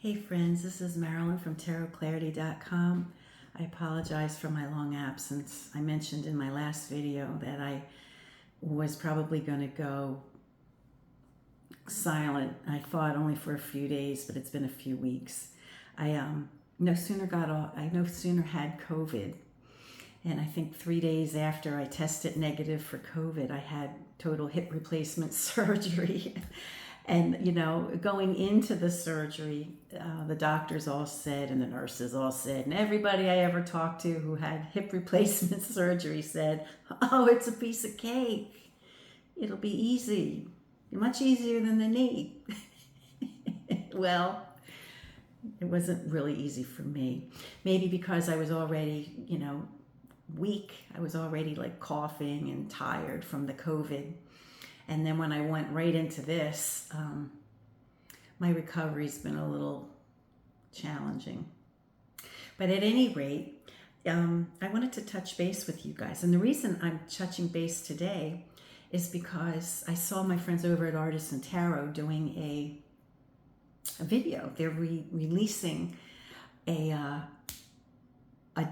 Hey friends, this is Marilyn from tarotclarity.com. I apologize for my long absence. I mentioned in my last video that I was probably going to go silent. I thought only for a few days, but it's been a few weeks. I no sooner had COVID, and I think 3 days after I tested negative for COVID, I had total hip replacement surgery. And, you know, going into the surgery, the doctors all said, and the nurses all said, and everybody I ever talked to who had hip replacement surgery said, oh, it's a piece of cake. It'll be easy, much easier than the knee. Well, it wasn't really easy for me. Maybe because I was already, weak. I was already like coughing and tired from the COVID. And then when I went right into this, my recovery's been a little challenging. But at any rate, I wanted to touch base with you guys. And the reason I'm touching base today is because I saw my friends over at Artisan Tarot doing a video. They're releasing a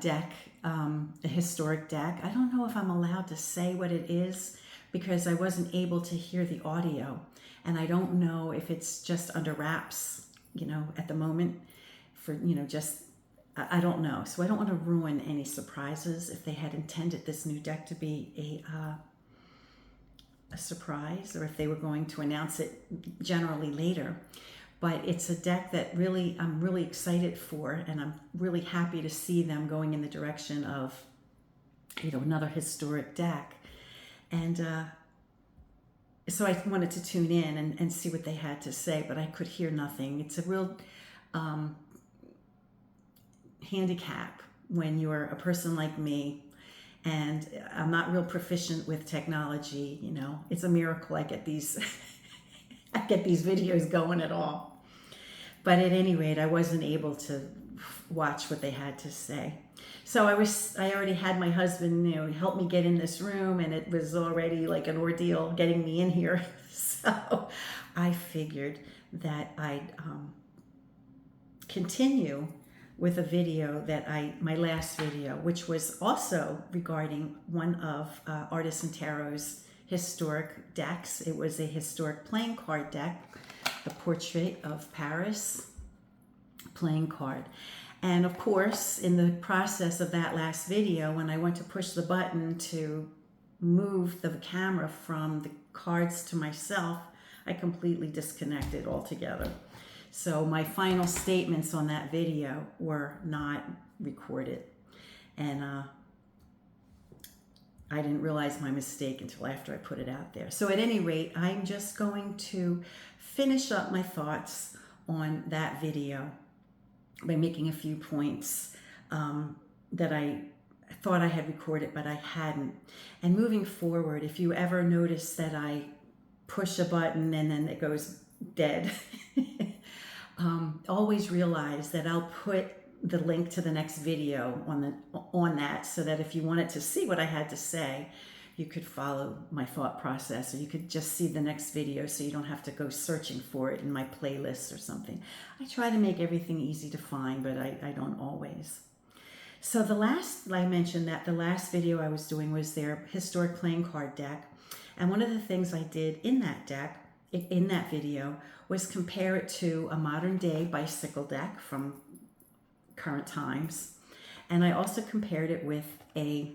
deck, a historic deck. I don't know if I'm allowed to say what it is, because I wasn't able to hear the audio, and I don't know if it's just under wraps, at the moment for, I don't know. So I don't want to ruin any surprises if they had intended this new deck to be a surprise, or if they were going to announce it generally later. But it's a deck that I'm really excited for, and I'm really happy to see them going in the direction of, another historic deck. And so I wanted to tune in and see what they had to say, but I could hear nothing. It's a real handicap when you're a person like me, and I'm not real proficient with technology. It's a miracle I get these I get these videos going at all. But at any rate, I wasn't able to watch what they had to say. So I already had my husband, help me get in this room, and it was already like an ordeal getting me in here. So I figured that I'd continue with a video my last video, which was also regarding one of Artisan Tarot's historic decks. It was a historic playing card deck, the Portrait of Paris playing card. And of course, in the process of that last video, when I went to push the button to move the camera from the cards to myself, I completely disconnected altogether. So my final statements on that video were not recorded. And I didn't realize my mistake until after I put it out there. So at any rate, I'm just going to finish up my thoughts on that video by making a few points that I thought I had recorded, but I hadn't. And moving forward, if you ever notice that I push a button and then it goes dead, always realize that I'll put the link to the next video on that, so that if you wanted to see what I had to say, you could follow my thought process, or you could just see the next video so you don't have to go searching for it in my playlist or something. I try to make everything easy to find, but I don't always. So I mentioned that the last video I was doing was their historic playing card deck. And one of the things I did in that deck, in that video, was compare it to a modern day bicycle deck from current times. And I also compared it with a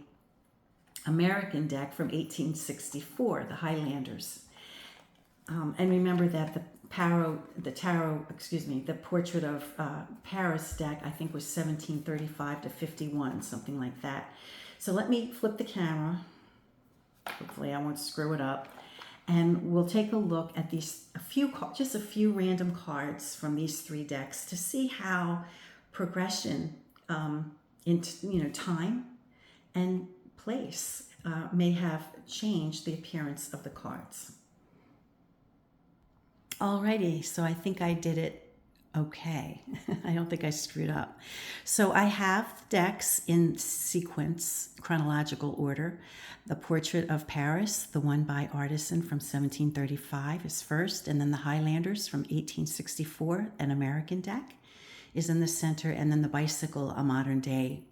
American deck from 1864, the Highlanders. And remember that the Portrait of Paris deck, I think, was 1735 to 51, something like that. So let me flip the camera. Hopefully I won't screw it up. And we'll take a look at just a few random cards from these three decks to see how progression in time and place may have changed the appearance of the cards. Alrighty, so I think I did it okay. I don't think I screwed up. So I have the decks in sequence, chronological order. The Portrait of Paris, the one by Artisan from 1735 is first, and then the Highlanders from 1864, an American deck. is in the center, and then the bicycle, a modern day,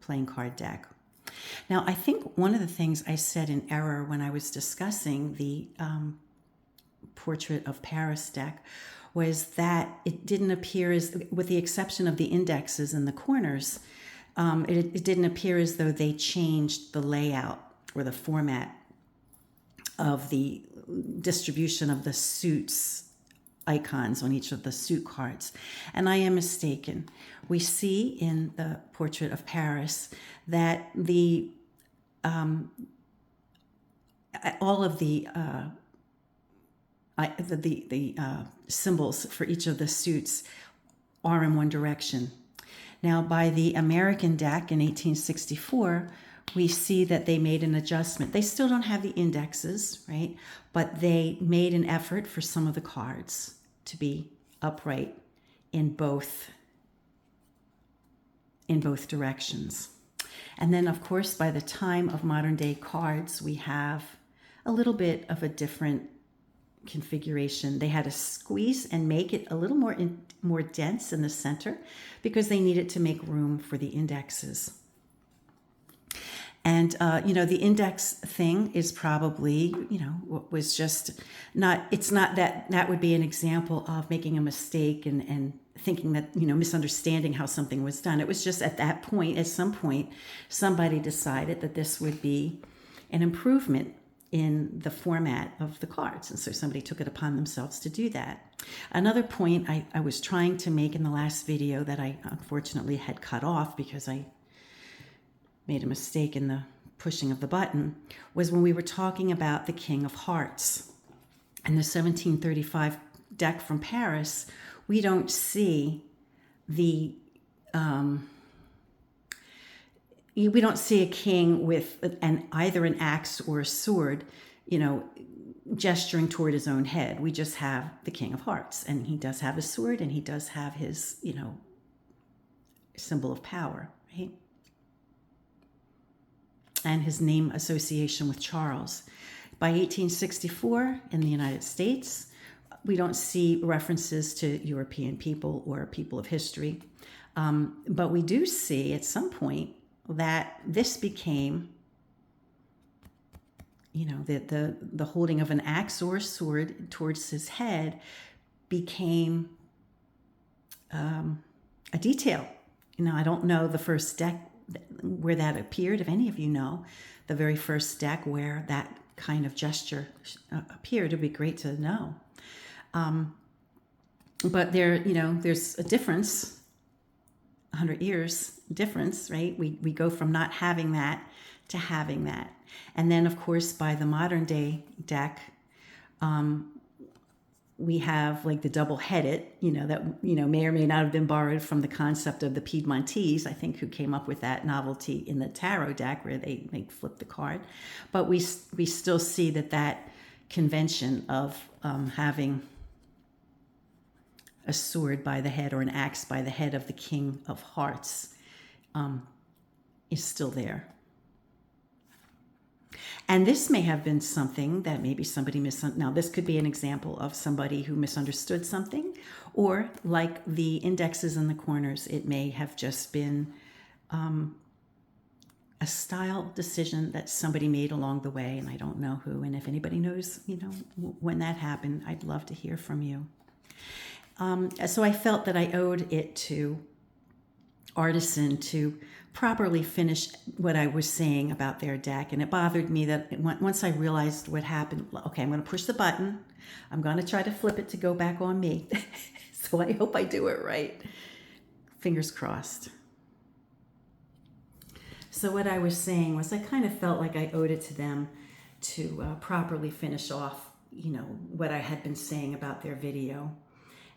playing card deck. Now, I think one of the things I said in error when I was discussing the Portrait of Paris deck was that it didn't appear as, with the exception of the indexes in the corners, it didn't appear as though they changed the layout or the format of the distribution of the suits icons on each of the suit cards. And I am mistaken. We see in the Portrait of Paris that all of the symbols for each of the suits are in one direction. Now, by the American deck in 1864, we see that they made an adjustment. They still don't have the indexes, right? But they made an effort for some of the cards to be upright in both directions. And then, of course, by the time of modern day cards, we have a little bit of a different configuration. They had to squeeze and make it a little more dense in the center because they needed to make room for the indexes. And, the index thing is probably, was just not, it's not that would be an example of making a mistake and thinking that, misunderstanding how something was done. It was just at that point, at some point, somebody decided that this would be an improvement in the format of the cards. And so somebody took it upon themselves to do that. Another point I was trying to make in the last video that I unfortunately had cut off because I made a mistake in the pushing of the button was when we were talking about the King of Hearts. In the 1735 deck from Paris, we don't see we don't see a king with either an axe or a sword, gesturing toward his own head. We just have the King of Hearts, and he does have a sword, and he does have his, symbol of power, right? And his name association with Charles. By 1864 in the United States, we don't see references to European people or people of history, but we do see at some point that this became, the holding of an axe or a sword towards his head became a detail. I don't know the first deck where that appeared, if any of you know, the very first deck where that kind of gesture appeared. It'd be great to know. But there's a difference, 100 years difference, right? We go from not having that to having that. And then, of course, by the modern day deck, we have like the double-headed, that, may or may not have been borrowed from the concept of the Piedmontese, I think, who came up with that novelty in the tarot deck where they flip the card. But we still see that convention of having a sword by the head or an axe by the head of the King of Hearts is still there. And this may have been something that maybe somebody now this could be an example of somebody who misunderstood something, or like the indexes in the corners, it may have just been a style decision that somebody made along the way, and I don't know who. And if anybody knows, when that happened, I'd love to hear from you. So I felt that I owed it to Artisan to properly finish what I was saying about their deck. And it bothered me that once I realized what happened, okay, I'm going to push the button. I'm going to try to flip it to go back on me. So I hope I do it right. Fingers crossed. So what I was saying was I kind of felt like I owed it to them to properly finish off, what I had been saying about their video.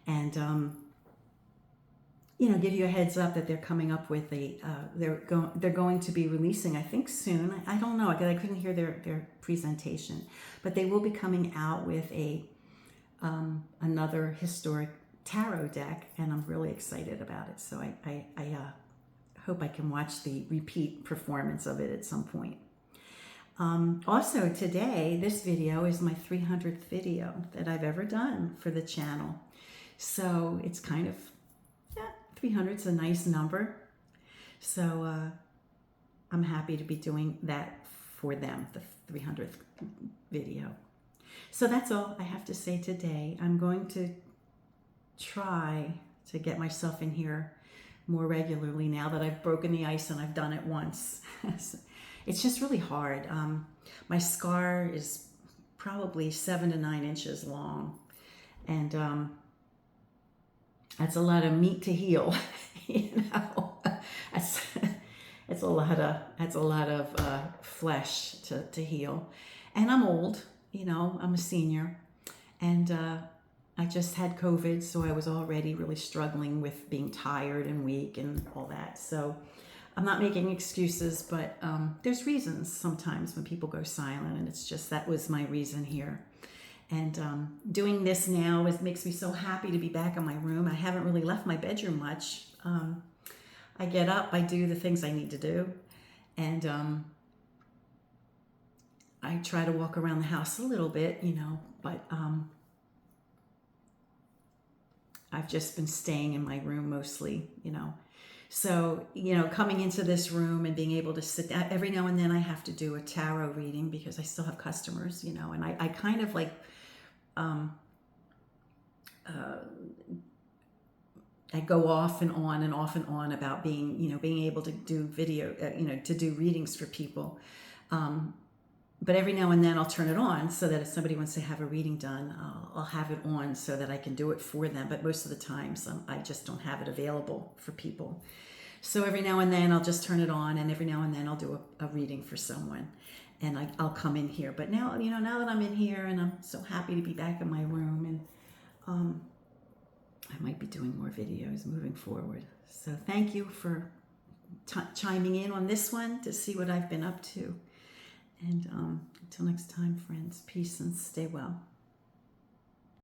And, give you a heads up that they're coming up with they're going to be releasing, I think soon. I don't know, I couldn't hear their presentation, but they will be coming out with another historic tarot deck, and I'm really excited about it. So I hope I can watch the repeat performance of it at some point. Also today, this video is my 300th video that I've ever done for the channel. So it's kind of, yeah, 300 is a nice number. So I'm happy to be doing that for them, the 300th video. So that's all I have to say today. I'm going to try to get myself in here more regularly now that I've broken the ice and I've done it once. It's just really hard. My scar is probably 7 to 9 inches long, and that's a lot of meat to heal. You know, that's a lot of flesh to heal. And I'm old. You know, I'm a senior, and I just had COVID, so I was already really struggling with being tired and weak and all that. So I'm not making excuses, but there's reasons sometimes when people go silent, and it's just that was my reason here. And doing this now makes me so happy to be back in my room. I haven't really left my bedroom much. I get up, I do the things I need to do, and I try to walk around the house a little bit, you know, but I've just been staying in my room mostly, you know. So, you know, coming into this room and being able to sit down, every now and then I have to do a tarot reading because I still have customers, you know, and I kind of like, I go off and on and off and on about being, you know, being able to do video, you know, to do readings for people. But every now and then I'll turn it on so that if somebody wants to have a reading done, I'll have it on so that I can do it for them. But most of the times I just don't have it available for people. So every now and then I'll just turn it on, and every now and then I'll do a reading for someone, and I'll come in here. But now, you know, now that I'm in here and I'm so happy to be back in my room, and I might be doing more videos moving forward. So thank you for chiming in on this one to see what I've been up to. And until next time, friends, peace and stay well.